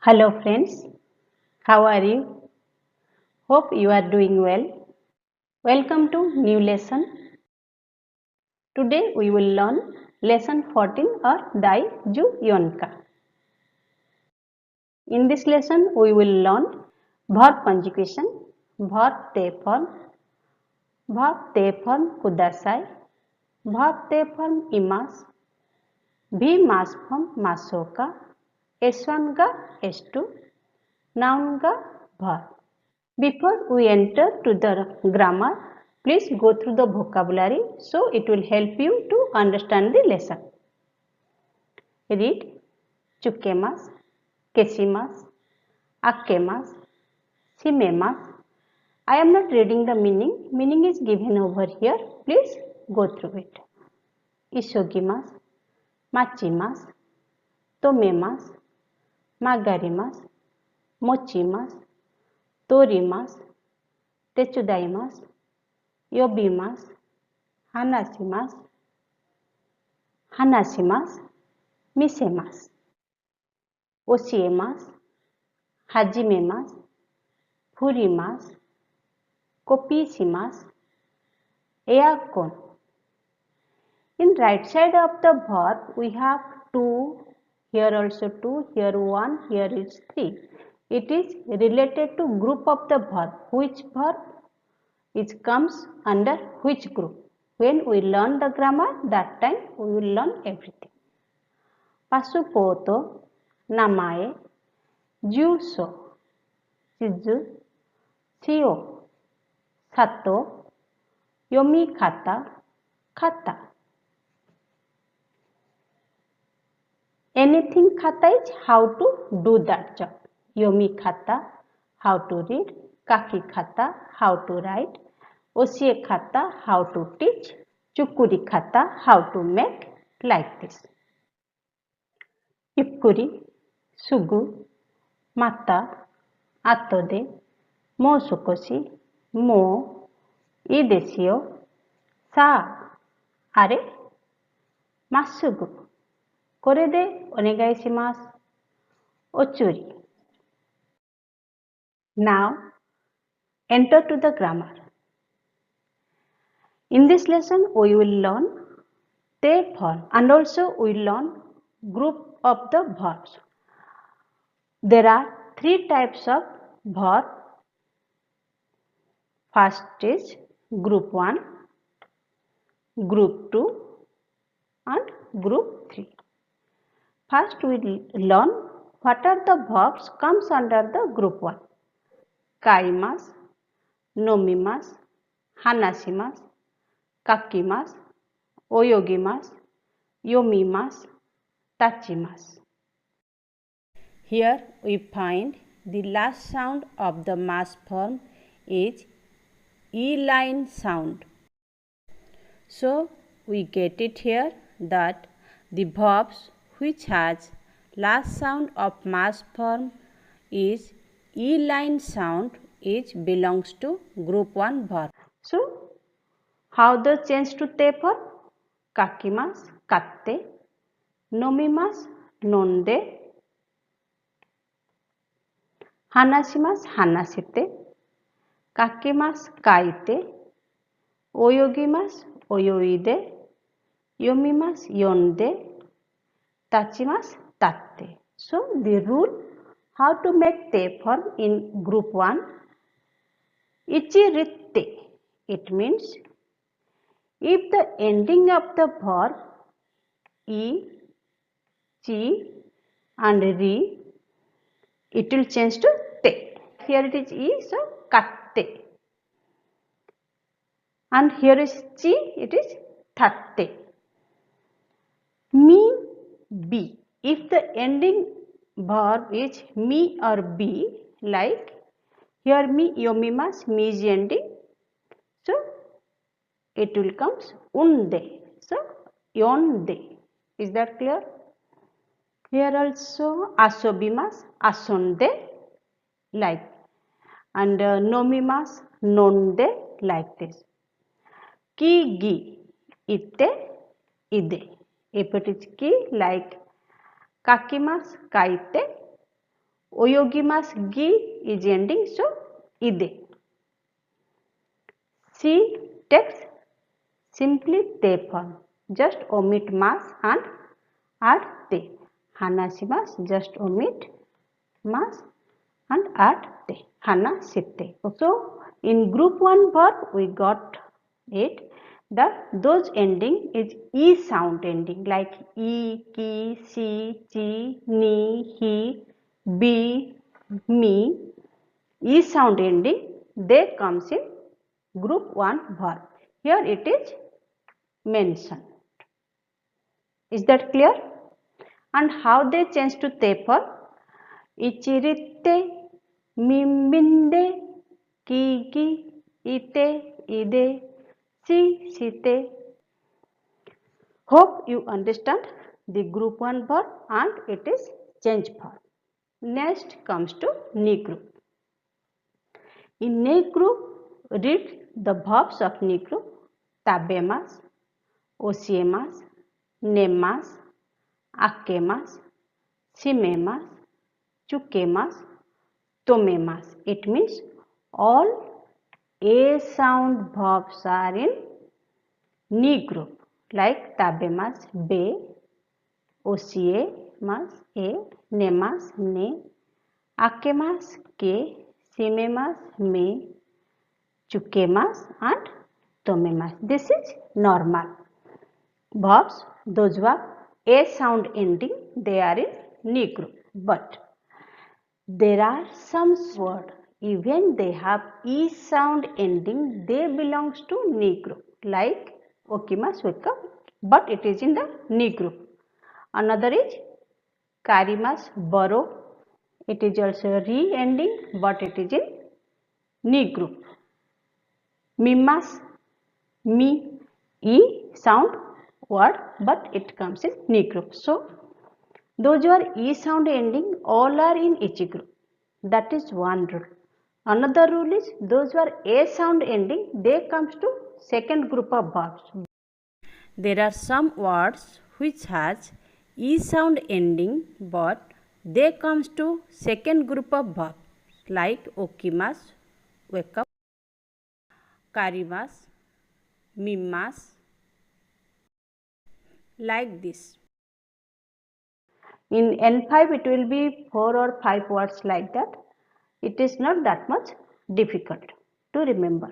Hello friends, how are you? Hope you are doing well. Welcome to new lesson. Today we will learn lesson 14 or Dai Ju Yonka. In this lesson we will learn verb conjugation, verb te form kudasai, verb te form imas, V mass form masoka, S1 ga S2, noun ga verb. Before we enter to the grammar, please go through the vocabulary so it will help you to understand the lesson. Read chukemas, kesimas, akemas, simemas. I am not reading the meaning. Meaning is given over here. Please go through it. Isogimas, machimas, tomemas, magarimas, mochimas, torimas, techudaimas, yobimas, hanasimas, misemas, osiemas, hajimemas, furimas, kopisimas, eakon. In right side of the verb we have 2, here also 2, here 1, here is 3. It is related to group of the verb. Which verb? It comes under which group? When we learn the grammar, that time we will learn everything. Pasupoto, namae, juso, shizu, shio, sato, yomi kata, kata. Anything kata is how to do that job. Yomi kata, how to read. Kaki kata, how to write. Osie kata, how to teach. Chukuri kata, how to make, like this. Ipkuri, sugu, mata, atode, mo sukoshi, mo, idesio, sa, are, masugu. Kore de onegai shimasu. Ochuri. Now, enter to the grammar. In this lesson, we will learn te form and also we will learn group of the verbs. There are 3 types of verb. First is group 1, group 2 and group 3. First we will learn what are the verbs comes under the group 1. Kaimas, nomimas, hanasimas, kakimas, oyogimas, yomimas, tachimas. Here we find the last sound of the mass form is E-line sound. So we get it here that the verbs which has last sound of mass form is E-line sound belongs to group 1 verb. So how the change to te form? Kakimas, katte, nomimas, nonde, hanasimas, hanasite, kakimas, kaite, oyogimas, oyoide, yomimas, yonde, tachimas, tatte. So the rule how to make te form in group 1, ichiritte. It means if the ending of the verb e, chi and ri, it will change to te. Here it is e, so katte. And here is chi, it is thatte. Me, be. If the ending verb is me or be, like here me, yomimas, me is ending. So it will comes unde. So yonde. Is that clear? Here also asobimas, asonde, like, and nomimas, nonde, like this. Ki, gi, ite, ide. If it is ki, like kakimas, kaite, Oyogimas gi is ending, so ide. She takes simply te form. Just omit mas and add te. Hanashimas, just omit mas and add te. Hanashite. So in group 1 verb we got it that those ending is e sound ending like e, ki, si, chi, ni, he, be, me. E sound ending they comes in group 1 verb. Here it is mentioned. Is that clear? And how they change to te form? Ichiritte, mimbinde, kiki, ite, ide, si, site. Hope you understand the group 1 verb and it is change form. Next comes to ni group. In ni group, read the verbs of ni group. Tabemas, osiemas, nemas, akemas, simemas, chukemas, tomemas. It means all a sound verbs are in ni group like tabemas be, osiemas e, nemas ne, akemas ke, simemas me, chukemas and tomemas. This is normal verbs. Those were a sound ending, they are in ni group. But there are some words even they have e sound ending, they belongs to ni group like okimas, wake up, but it is in the ni group. Another is karimas, borrow, it is also re ending but it is in ni group. Mimas, me, e sound word but it comes in ni group. So those who are e sound ending all are in each group. That is one rule. Another rule is those who are a sound ending they comes to second group of verbs. There are some words which has e sound ending but they comes to second group of verbs like okimas, wake up, karimas, mimas, like this. In N5 it will be 4 or 5 words like that. It is not that much difficult to remember.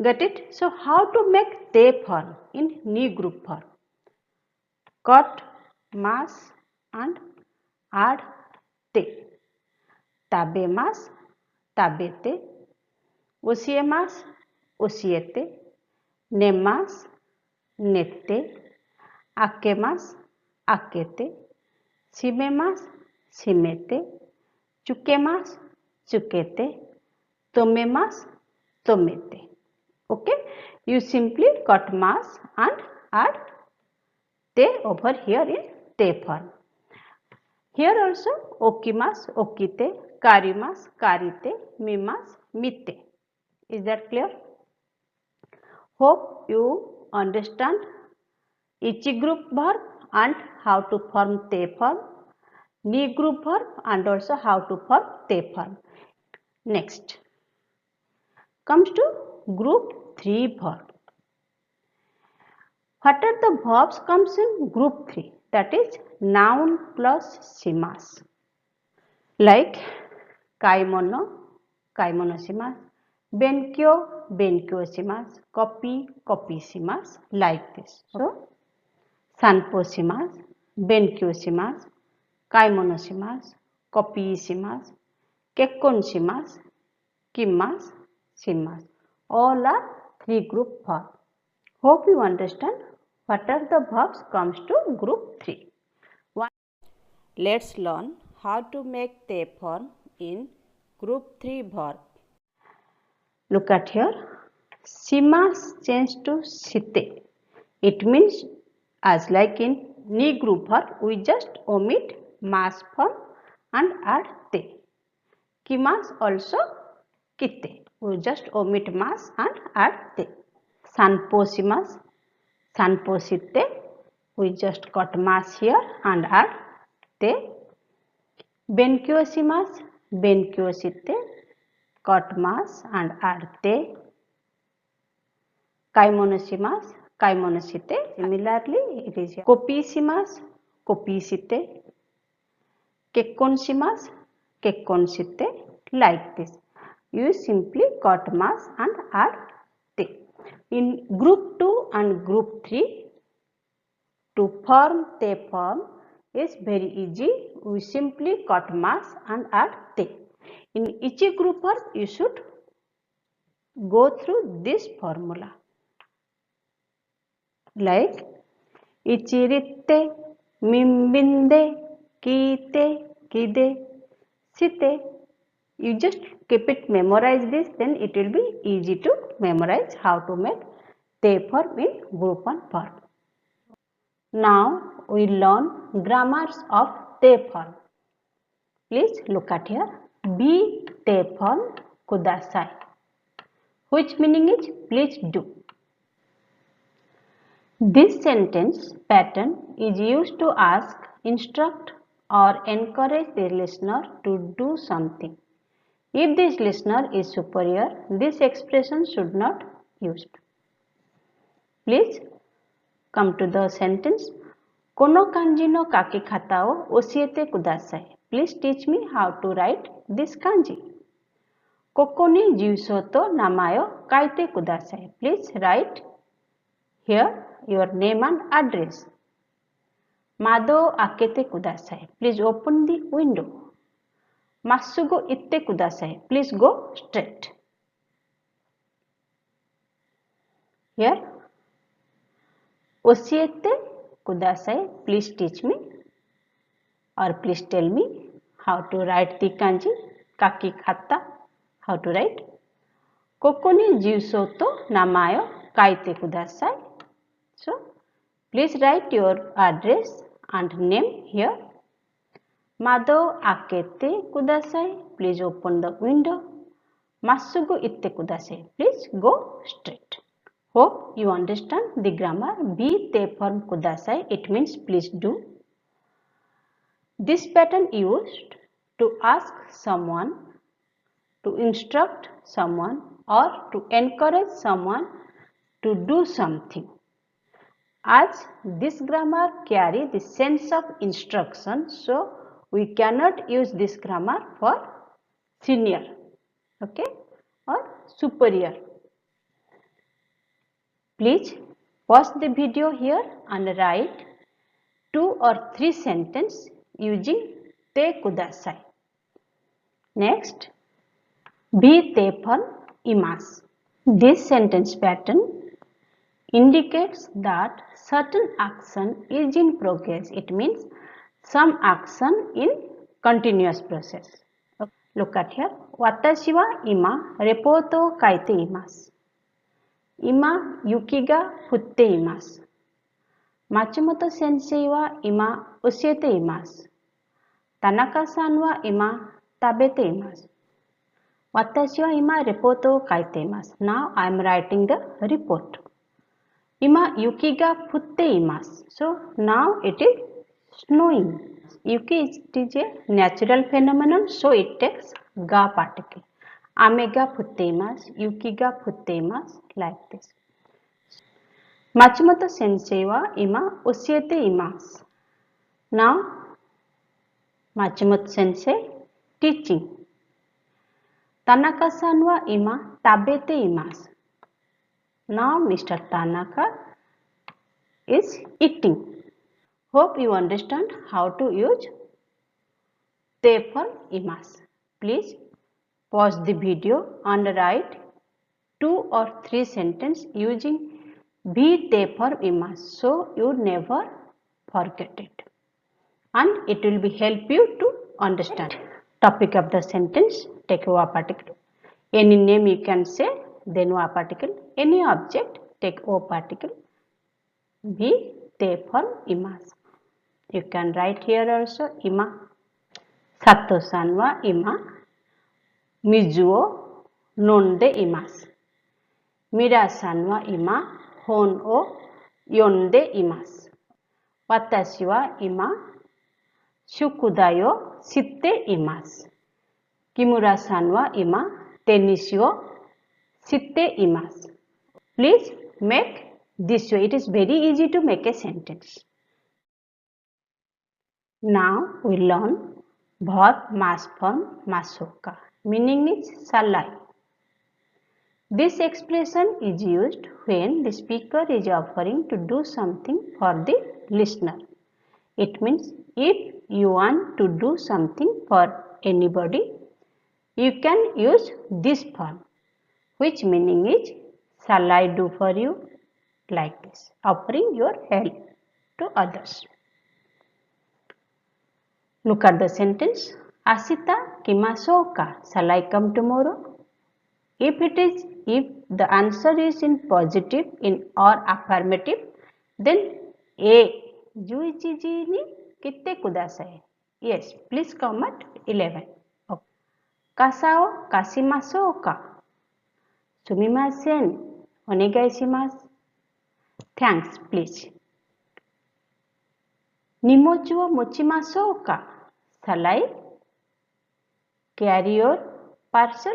Get it? So how to make te form in ni group form? Cut, mas and add te. Tabemas, tabete. Osiemas, osiete. Nemas, nete. Akemas, akete. Simemas, simete. Chukemas, chukete. Tomemas, tomete. Okay, you simply cut mas and add te over here in te form. Here also okimas, okite, karimas, karite, mimas, mite. Is that clear? Hope you understand each group verb and how to form te form, ni group verb and also how to form te form. Next comes to group 3 verb. What are the verbs comes in group 3? That is noun plus simas. Like kaimono, kaimonosimas, benkyo, benkyosimas, copy, copysimas, like this. So, sanposimas, benkyosimas, kaimonosimas, copysimas, kekkonsimas, kimas, simas. All are 3 group verbs. Hope you understand what are the verbs comes to group 3. Let's learn how to make te form in group 3 verb. Look at here. Simas change to site. It means as like in ni group verb we just omit mas form and add te. Kimas also kite. We just omit mas and add te. Sanposimas, sanposite, we just cut mas here and add te. Benkyoshimasu, benkyosite, kotmasu and arte. Kaimonosimasu, kaimonosite. Similarly, it is kopishimasu, kopisite. Kekkonshimasu, kekkonsite. Like this. Use simply kotmasu and arte. In group 2 and group 3, to form te form is very easy. We simply kotmasu and arte. In each group, you should go through this formula. Like ichiritte, mimbinde, kite, kide, site. You just keep it, memorize this, then it will be easy to memorize how to make te form in group 1 form. Now we learn grammars of te form. Please look at here. Be te form kudasai. Which meaning is please do. This sentence pattern is used to ask, instruct or encourage the listener to do something. If this listener is superior, this expression should not be used. Please come to the sentence. Kono kanji no kaki kata o oshiete kudasai. Please teach me how to write this kanji. Koko ni juuso to namae o kaite kudasai. Please write here your name and address. Mado akete kudasai. Please open the window. Masugo itte kudasai. Please go straight. Here. Oshiete kudasai. Please teach me or please tell me how to write the kanji. Kaki kata. How to write. Koko ni juuso to namae o kaite kudasai. So, please write your address and name here. Mado akete kudasai. Please open the window. Masugu itte kudasai. Please go straight. Hope you understand the grammar. Be te form kudasai. It means please do. This pattern used to ask someone, to instruct someone or to encourage someone to do something. As this grammar carry the sense of instruction, so we cannot use this grammar for senior, okay, or superior. Please pause the video here and write 2 or 3 sentences using te kudasai. Next, be te form imasu. This sentence pattern indicates that certain action is in progress. It means some action in continuous process. Look at here. Watashi wa ima reporto o kaite imasu. Ima yuki ga futte imasu. Matsumoto sensei wa ima oshiete imasu. Tanaka-san wa ima tabete imasu. Watashi wa ima reporto o kaite imasu. Now I am writing the report. Ima yuki ga futte imasu. So now it is snowing. Yuki is a natural phenomenon, so it takes ga particle. Ame ga futte imasu, yuki ga futte imasu, like this. Matsumoto sensei wa ima oshiete imasu. Now Matsumoto sensei teaching. Tanaka-san wa ima tabete imasu. Now Mr. Tanaka is eating. Hope you understand how to use te form imasu. Please pause the video and write 2 or 3 sentences using be te form imasu, so you never forget it. And it will be help you to understand. Topic of the sentence, take wa particle. Any name you can say, then wa particle. Any object, take o particle. Be te form imasu. You can write here also ima. Sato-san wa ima mizu o nonde imasu. Mira-san wa ima hon o yonde imasu. Watashi wa ima shukudayo shitte imasu. Kimura-san wa ima tennis wo shitte imasu. Please make this way. It is very easy to make a sentence. Now we learn verb mass form masoka. Meaning is shall I. This expression is used when the speaker is offering to do something for the listener. It means if you want to do something for anybody, you can use this form, which meaning is shall I do for you, like this, offering your help to others. Look at the sentence. Asita kimasouka? Shall I come tomorrow? If the answer is in positive or affirmative, then A. Juichiji ni kitte kudasai. Yes, please come at 11. Okay. Kasa o kashimasou ka? Sumimasen. Onegai shimasu. Thanks, please. Nimochi wo mochimasou ka? Shall I carry your parcel?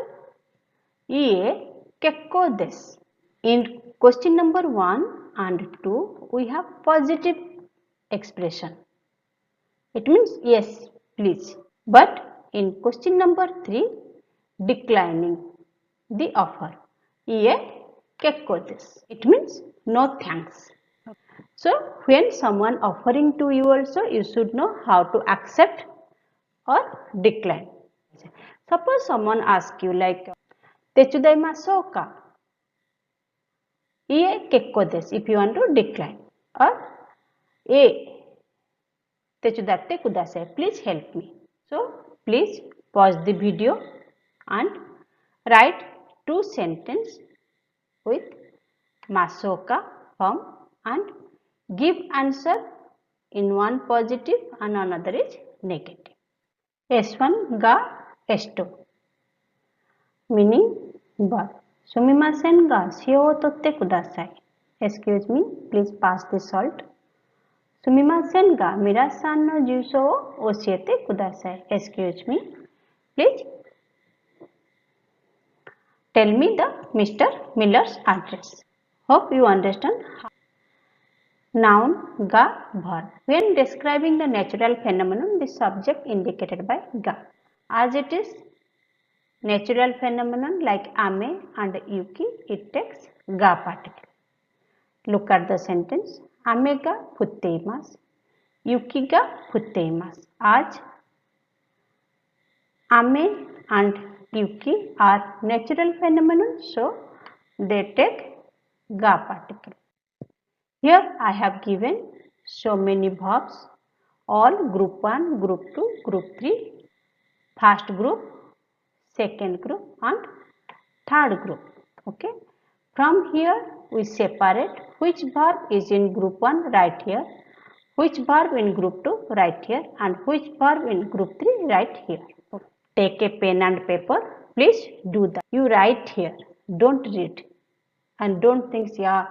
Ie kekko desu. In question number 1 and 2, we have positive expression. It means yes, please. But in question number 3, declining the offer. Ie kekko desu. It means no thanks. So when someone offering to you also, you should know how to accept or decline. Suppose someone asks you like, Techudaimasou ka? Ie kekko desu. If you want to decline. Or Techudatte kudasai. Please help me. So please pause the video and write 2 sentences with masoka form and give answer in one positive and another is negative. S1 ga S2. Meaning verb. Sumimasen ga shio wo totte kudasai. Excuse me, please pass the salt. Sumimasen ga minasan no juso wo oshiete kudasai. Excuse me, please tell me the Mr. Miller's address. Hope you understand. Noun ga verb. When describing the natural phenomenon, the subject indicated by ga. As it is natural phenomenon like Ame and Yuki, it takes ga particle. Look at the sentence. Ame ga futteimasu. Yuki ga futteimasu. As Ame and Yuki are natural phenomenon, so they take ga particle. Here I have given so many verbs, all group 1, group 2, group 3, first group, second group and third group. Okay. From here we separate which verb is in group 1 right here, which verb in group 2 right here and which verb in group 3 right here. Okay. Take a pen and paper. Please do that. You write here. Don't read. And don't think, yeah,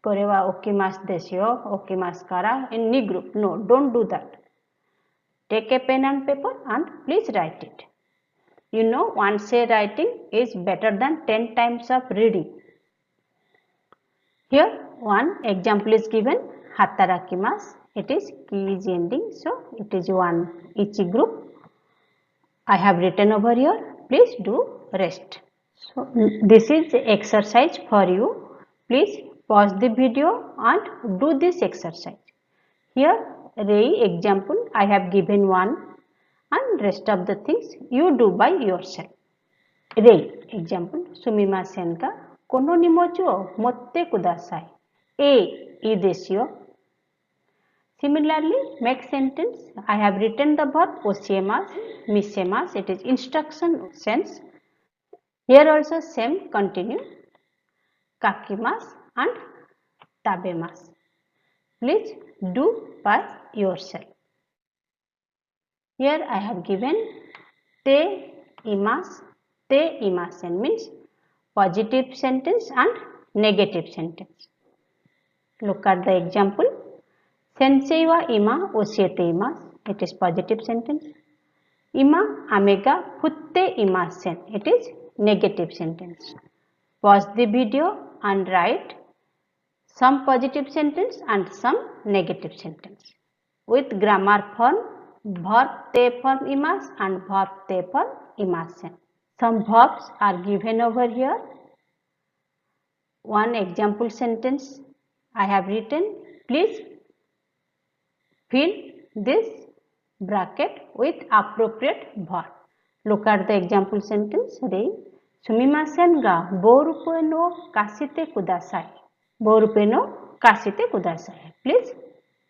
korewa okimasu desu yo, okimasu kara, in any group. No, don't do that. Take a pen and paper and please write it. You know, one say writing is better than 10 times of reading. Here one example is given, hatarakimasu. It is ki is ending, so it is one each group. I have written over here. Please do rest. So this is the exercise for you. Please pause the video and do this exercise. Here Rei example I have given one and rest of the things you do by yourself. Rei example, sumimasen ga kono nimochi wo motte kudasai. Ii desu yo. Similarly, make sentence. I have written the verb oshiemasu, misemasu. It is instruction sense. Here also same continue. Kakimasu and tabemasu. Please do by yourself. Here I have given te imasu, te imasen means positive sentence and negative sentence. Look at the example. Sensei wa ima oshiete imasu. it is positive sentence. Ima amega putte imasen, it is negative sentence. Pause the video and write some positive sentence and some negative sentence with grammar form verb te form imas and verb te form imasen. Some verbs are given over here. One example sentence I have written. Please fill this bracket with appropriate verb. Look at the example sentence. Sumimasen ga borupe no kasite kudasai. Borupe no kasite kudasai. Please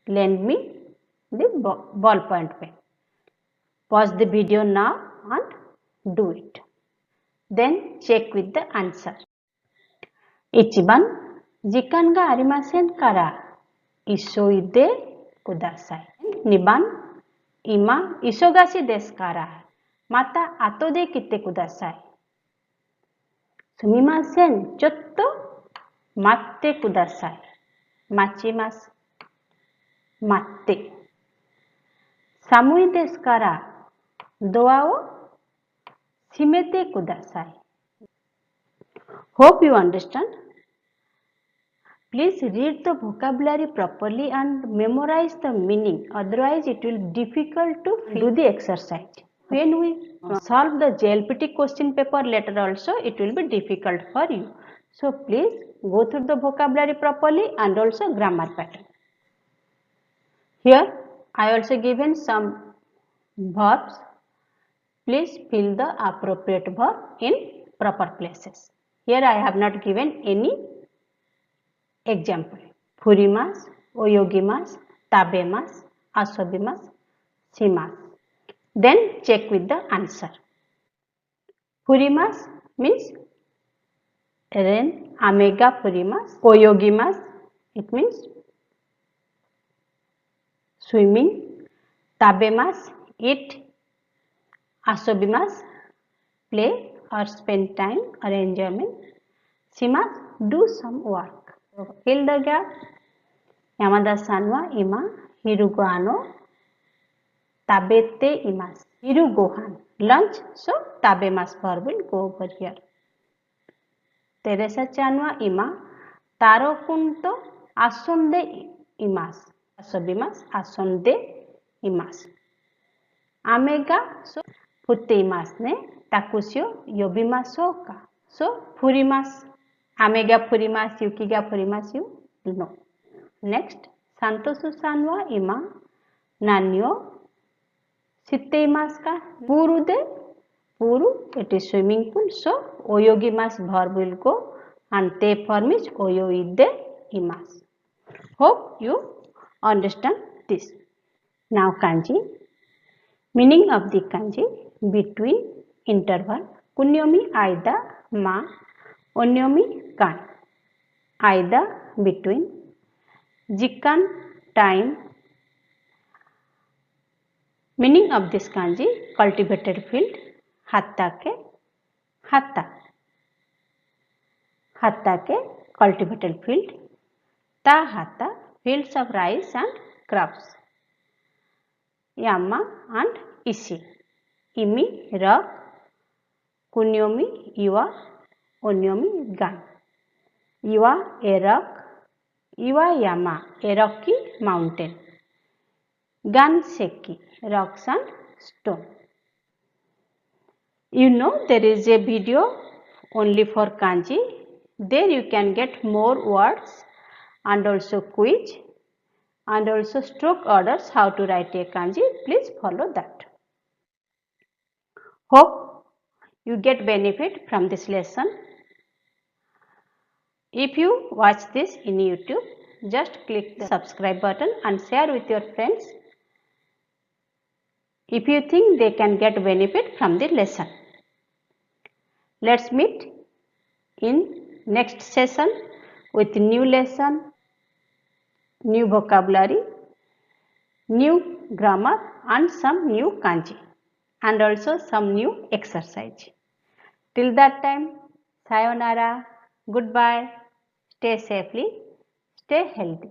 lend me the ballpoint pen. Pause the video now and do it. Then check with the answer. Ichiban jikan ga arimasen kara isoide kudasai. 2番 今忙しいですからまた後で来てください。すみません、ちょっと待ってください。待ちます。待って。寒いですからドアを閉めてください。Hope you understand. Please read the vocabulary properly and memorize the meaning. Otherwise, it will be difficult to do the exercise. When we solve the JLPT question paper later also, it will be difficult for you. So, please go through the vocabulary properly and also grammar pattern. Here, I also given some verbs. Please fill the appropriate verb in proper places. Here, I have not given any example. Furimas, oyogimas, tabemas, asobimas, shimas. Then check with the answer. Furimas means rain, amega furimas. Oyogimas, it means swimming. Tabemas, eat. Asobimas, play or spend time or enjoyment. Shimas, do some work. Fill the gap. Yamada sanwa ima hirugo ano tabete imasu. Hirugohan, lunch. So tabemas verb will go over here. Teresa chanwa ima taro kunto asonde imasu. Asobimasu, asonde imasu. Amega, so putte imasu ne takusyo yobimasu ka. So furimasu. Amega furimasu, yukiga furimasu, no. Next, santosu sanwa ima nanyo shitteimasu ka. Puru de, puru, it is swimming pool. So, oyogimasu verb will go and te form is oyoide imasu. Hope you understand this. Now, kanji. Meaning of the kanji between interval. Kunyomi aida ma. Onyomi kan. Aida between. Jikan time. Meaning of this kanji cultivated field. Hatta ke hatta. Hatta ke cultivated field. Ta hatta fields of rice and crops. Yama and ishi. Imi rock. Kunyomi iwa. Onyomi gan. Iwa a rock. Iwa yama a rocky mountain. Gan seki rocks and stone. You know there is a video only for kanji. There you can get more words and also quiz and also stroke orders how to write a kanji. Please follow that. Hope you get benefit from this lesson. If you watch this in YouTube, just click the subscribe button and share with your friends if you think they can get benefit from the lesson. Let's meet in next session with new lesson, new vocabulary, new grammar and some new kanji and also some new exercise. Till that time, sayonara, goodbye, stay safely, stay healthy.